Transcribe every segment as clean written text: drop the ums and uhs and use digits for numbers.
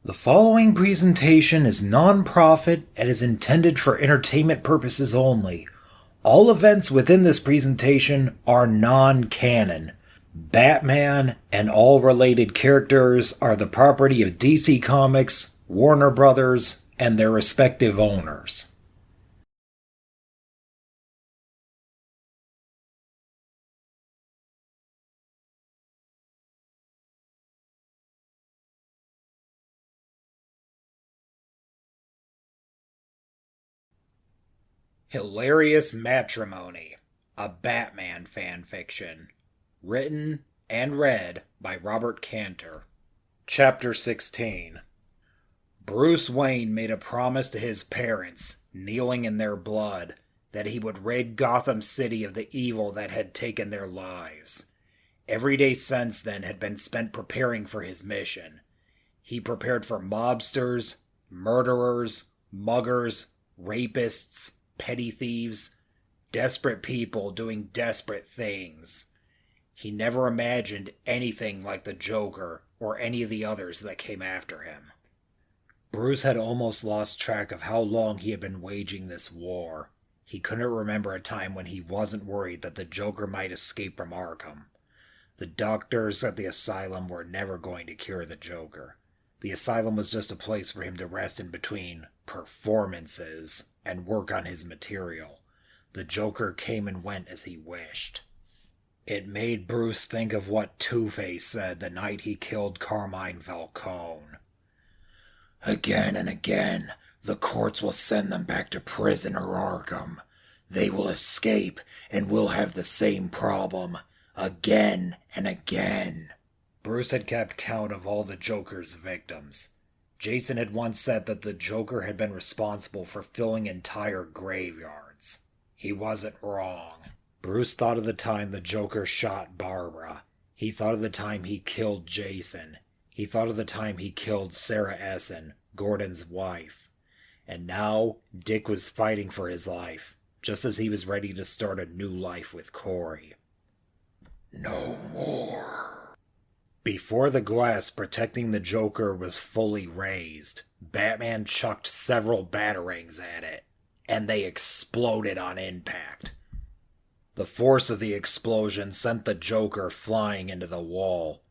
The following presentation is non-profit and is intended for entertainment purposes only. All events within this presentation are non-canon. Batman and all related characters are the property of DC Comics, Warner Brothers, and their respective owners. Hilarious Matrimony, a Batman fanfiction. Written and read by Robert Cantor. Chapter 16. Bruce Wayne made a promise to his parents, kneeling in their blood, that he would rid Gotham City of the evil that had taken their lives. Every day since then had been spent preparing for his mission. He prepared for mobsters, murderers, muggers, rapists, petty thieves, desperate people doing desperate things. He never imagined anything like the Joker or any of the others that came after him. Bruce had almost lost track of how long he had been waging this war. He couldn't remember a time when he wasn't worried that the Joker might escape from Arkham. The doctors at the asylum were never going to cure the Joker. The asylum was just a place for him to rest in between performances and work on his material. The Joker came and went as he wished. It made Bruce think of what Two-Face said the night he killed Carmine Falcone. Again and again, the courts will send them back to prison or Arkham. They will escape, and we'll have the same problem. Again and again. Bruce had kept count of all the Joker's victims. Jason had once said that the Joker had been responsible for filling entire graveyards. He wasn't wrong. Bruce thought of the time the Joker shot Barbara. He thought of the time he killed Jason. He thought of the time he killed Sarah Essen, Gordon's wife. And now Dick was fighting for his life, just as he was ready to start a new life with Corey. No more. Before the glass protecting the Joker was fully raised, Batman chucked several batarangs at it, and they exploded on impact. The force of the explosion sent the Joker flying into the wall.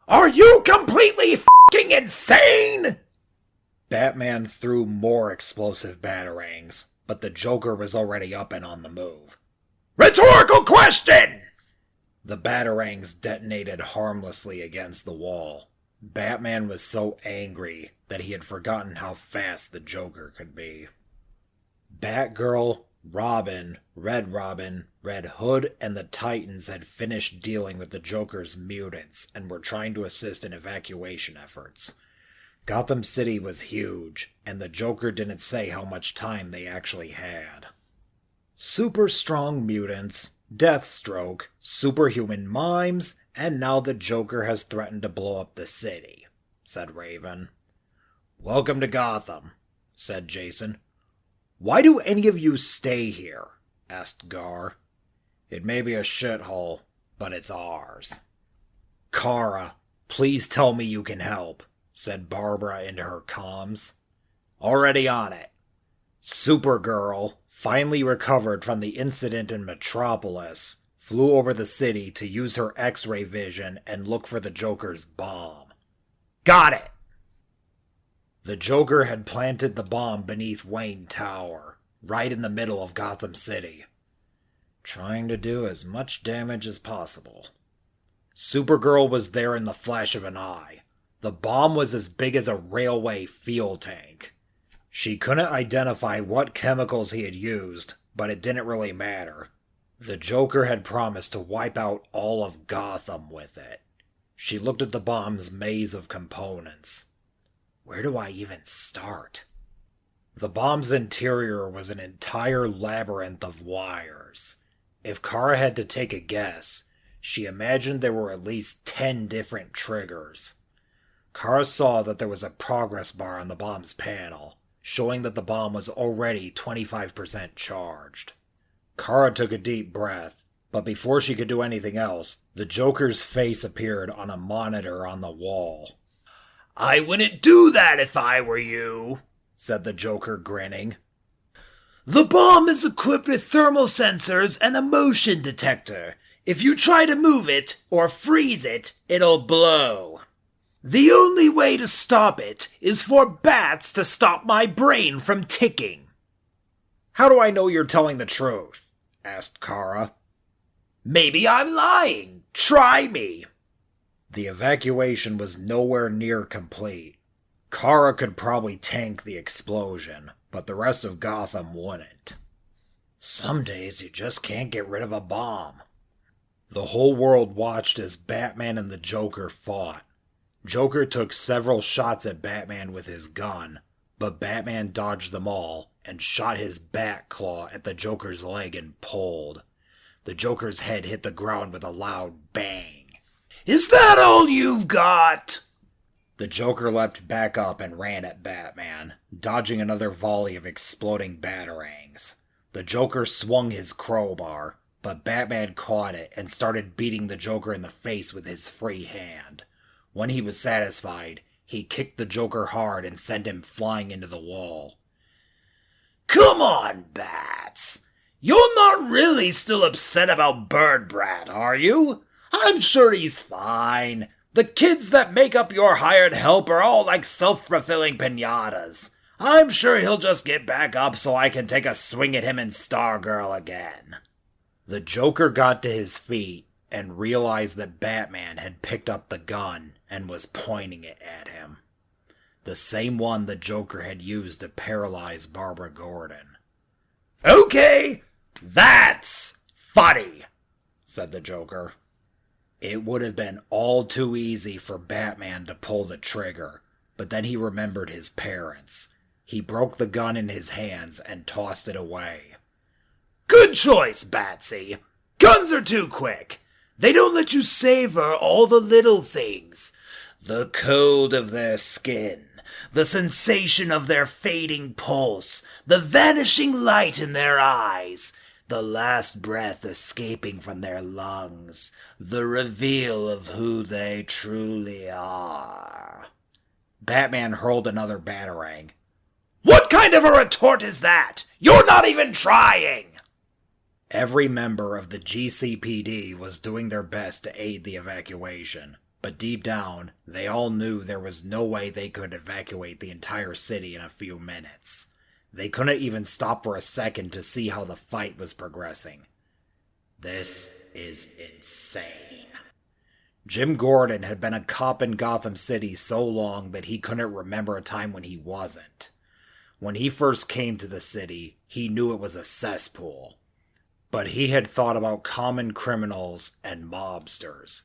Are you completely f***ing insane? Batman threw more explosive batarangs, but the Joker was already up and on the move. Rhetorical question! The batarangs detonated harmlessly against the wall. Batman was so angry that he had forgotten how fast the Joker could be. Batgirl, Robin, Red Hood, and the Titans had finished dealing with the Joker's mutants and were trying to assist in evacuation efforts. Gotham City was huge, and the Joker didn't say how much time they actually had. Super strong mutants, Deathstroke, superhuman mimes, and now the Joker has threatened to blow up the city, said Raven. Welcome to Gotham, said Jason. Why do any of you stay here? Asked Gar. It may be a shithole, but it's ours. Kara, please tell me you can help, said Barbara into her comms. Already on it. Supergirl, finally recovered from the incident in Metropolis, flew over the city to use her X-ray vision and look for the Joker's bomb. Got it! The Joker had planted the bomb beneath Wayne Tower, right in the middle of Gotham City, trying to do as much damage as possible. Supergirl was there in the flash of an eye. The bomb was as big as a railway fuel tank. She couldn't identify what chemicals he had used, but it didn't really matter. The Joker had promised to wipe out all of Gotham with it. She looked at the bomb's maze of components. Where do I even start? The bomb's interior was an entire labyrinth of wires. If Kara had to take a guess, she imagined there were at least 10 different triggers. Kara saw that there was a progress bar on the bomb's panel, showing that the bomb was already 25% charged. Kara took a deep breath, but before she could do anything else, the Joker's face appeared on a monitor on the wall. "I wouldn't do that if I were you," said the Joker, grinning. "The bomb is equipped with thermal sensors and a motion detector. If you try to move it or freeze it, it'll blow. The only way to stop it is for bats to stop my brain from ticking." "How do I know you're telling the truth?" asked Kara. "Maybe I'm lying. Try me." The evacuation was nowhere near complete. Kara could probably tank the explosion, but the rest of Gotham wouldn't. Some days you just can't get rid of a bomb. The whole world watched as Batman and the Joker fought. Joker took several shots at Batman with his gun, but Batman dodged them all and shot his bat claw at the Joker's leg and pulled. The Joker's head hit the ground with a loud bang. "Is that all you've got?" The Joker leapt back up and ran at Batman, dodging another volley of exploding batarangs. The Joker swung his crowbar, but Batman caught it and started beating the Joker in the face with his free hand. When he was satisfied, he kicked the Joker hard and sent him flying into the wall. "Come on, Bats! You're not really still upset about Bird Brat, are you? I'm sure he's fine. The kids that make up your hired help are all like self-fulfilling piñatas. I'm sure he'll just get back up so I can take a swing at him and Stargirl again." The Joker got to his feet and realized that Batman had picked up the gun and was pointing it at him. The same one the Joker had used to paralyze Barbara Gordon. "Okay, that's funny," said the Joker. It would have been all too easy for Batman to pull the trigger, but then he remembered his parents. He broke the gun in his hands and tossed it away. "Good choice, Batsy. Guns are too quick. They don't let you savor all the little things. The cold of their skin, the sensation of their fading pulse, the vanishing light in their eyes, the last breath escaping from their lungs, the reveal of who they truly are." Batman hurled another batarang. "What kind of a retort is that? You're not even trying!" Every member of the GCPD was doing their best to aid the evacuation, but deep down, they all knew there was no way they could evacuate the entire city in a few minutes. They couldn't even stop for a second to see how the fight was progressing. This is insane. Jim Gordon had been a cop in Gotham City so long that he couldn't remember a time when he wasn't. When he first came to the city, he knew it was a cesspool. But he had thought about common criminals and mobsters.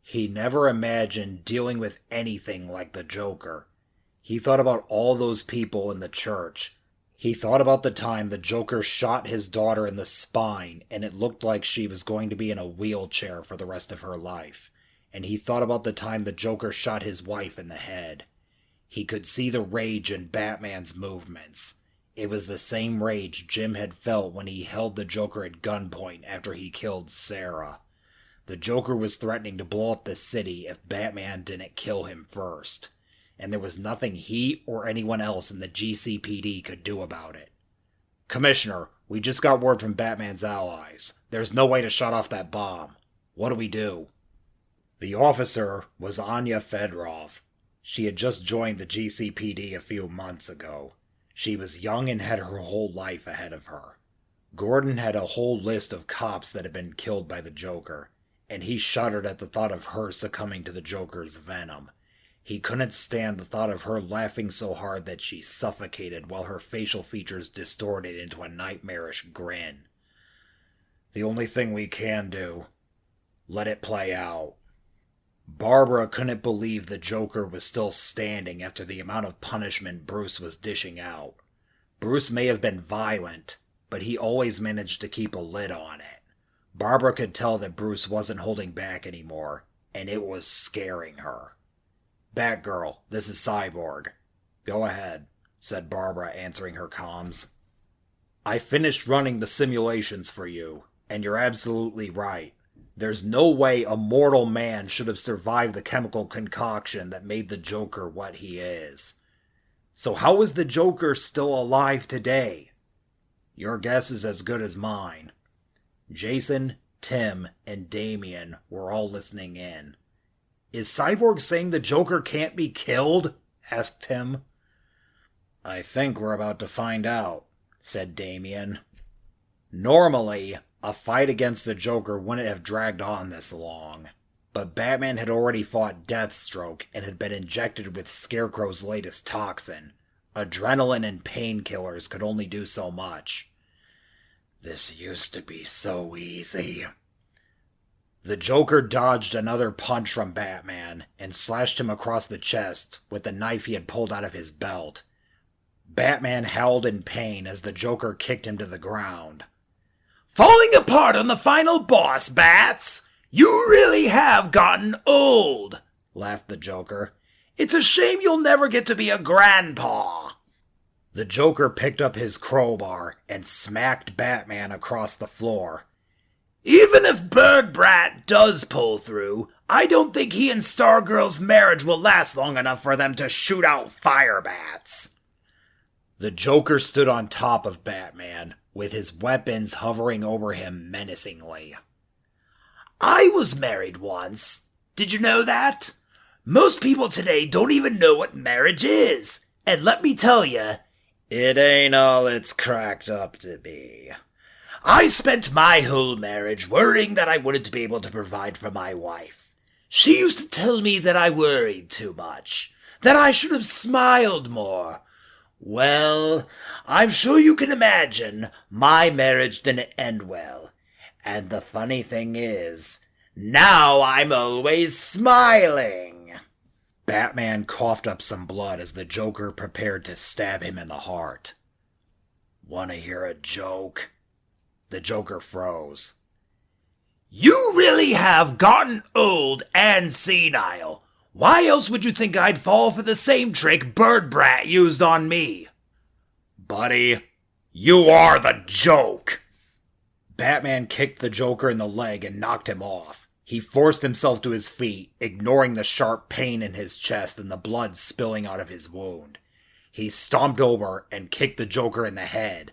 He never imagined dealing with anything like the Joker. He thought about all those people in the church. He thought about the time the Joker shot his daughter in the spine and it looked like she was going to be in a wheelchair for the rest of her life. And he thought about the time the Joker shot his wife in the head. He could see the rage in Batman's movements. It was the same rage Jim had felt when he held the Joker at gunpoint after he killed Sarah. The Joker was threatening to blow up the city if Batman didn't kill him first, and there was nothing he or anyone else in the GCPD could do about it. "Commissioner, we just got word from Batman's allies. There's no way to shut off that bomb. What do we do?" The officer was Anya Fedorov. She had just joined the GCPD a few months ago. She was young and had her whole life ahead of her. Gordon had a whole list of cops that had been killed by the Joker, and he shuddered at the thought of her succumbing to the Joker's venom. He couldn't stand the thought of her laughing so hard that she suffocated while her facial features distorted into a nightmarish grin. "The only thing we can do, let it play out." Barbara couldn't believe the Joker was still standing after the amount of punishment Bruce was dishing out. Bruce may have been violent, but he always managed to keep a lid on it. Barbara could tell that Bruce wasn't holding back anymore, and it was scaring her. "Batgirl, this is Cyborg." "Go ahead," said Barbara, answering her comms. "I finished running the simulations for you, and you're absolutely right. There's no way a mortal man should have survived the chemical concoction that made the Joker what he is. So how is the Joker still alive today? Your guess is as good as mine. Jason, Tim, and Damien were all listening in. Is Cyborg saying the Joker can't be killed? Asked Tim. I think we're about to find out, said Damien. Normally, a fight against the Joker wouldn't have dragged on this long, but Batman had already fought Deathstroke and had been injected with Scarecrow's latest toxin. Adrenaline and painkillers could only do so much. This used to be so easy. The Joker dodged another punch from Batman and slashed him across the chest with the knife he had pulled out of his belt. Batman howled in pain as the Joker kicked him to the ground. Falling apart on the final boss, Bats! You really have gotten old, laughed the Joker. It's a shame you'll never get to be a grandpa. The Joker picked up his crowbar and smacked Batman across the floor. Even if Bird Brat does pull through, I don't think he and Stargirl's marriage will last long enough for them to shoot out fire bats. The Joker stood on top of Batman, with his weapons hovering over him menacingly. I was married once. Did you know that? Most people today don't even know what marriage is. And let me tell you, it ain't all it's cracked up to be. I spent my whole marriage worrying that I wouldn't be able to provide for my wife. She used to tell me that I worried too much, that I should have smiled more. Well, I'm sure you can imagine my marriage didn't end well. And the funny thing is, now I'm always smiling. Batman coughed up some blood as the Joker prepared to stab him in the heart. Wanna hear a joke? The Joker froze. You really have gotten old and senile. Why else would you think I'd fall for the same trick Bird Brat used on me? Buddy, you are the joke! Batman kicked the Joker in the leg and knocked him off. He forced himself to his feet, ignoring the sharp pain in his chest and the blood spilling out of his wound. He stomped over and kicked the Joker in the head.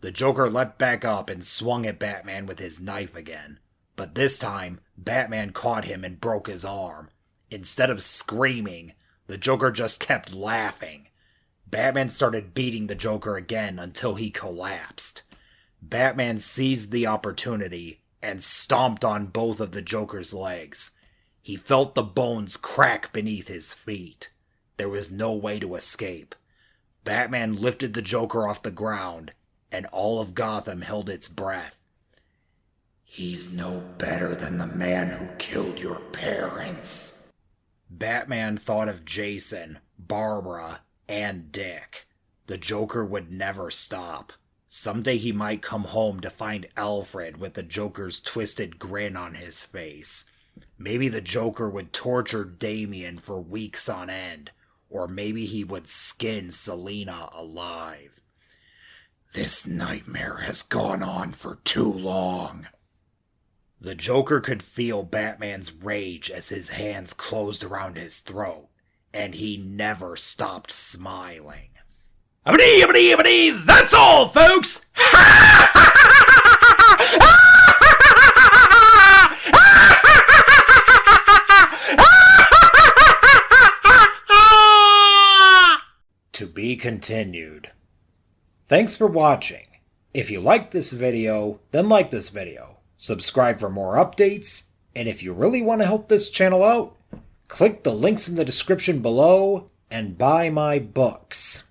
The Joker leapt back up and swung at Batman with his knife again. But this time, Batman caught him and broke his arm. Instead of screaming, the Joker just kept laughing. Batman started beating the Joker again until he collapsed. Batman seized the opportunity and stomped on both of the Joker's legs. He felt the bones crack beneath his feet. There was no way to escape. Batman lifted the Joker off the ground, and all of Gotham held its breath. He's no better than the man who killed your parents. Batman thought of Jason, Barbara, and Dick. The Joker would never stop. Someday he might come home to find Alfred with the Joker's twisted grin on his face. Maybe the Joker would torture Damien for weeks on end, or maybe he would skin Selina alive. This nightmare has gone on for too long. The Joker could feel Batman's rage as his hands closed around his throat, and he never stopped smiling. That's all, folks! To be continued. Thanks for watching. If you liked this video, then like this video. Subscribe for more updates, and if you really want to help this channel out, click the links in the description below and buy my books.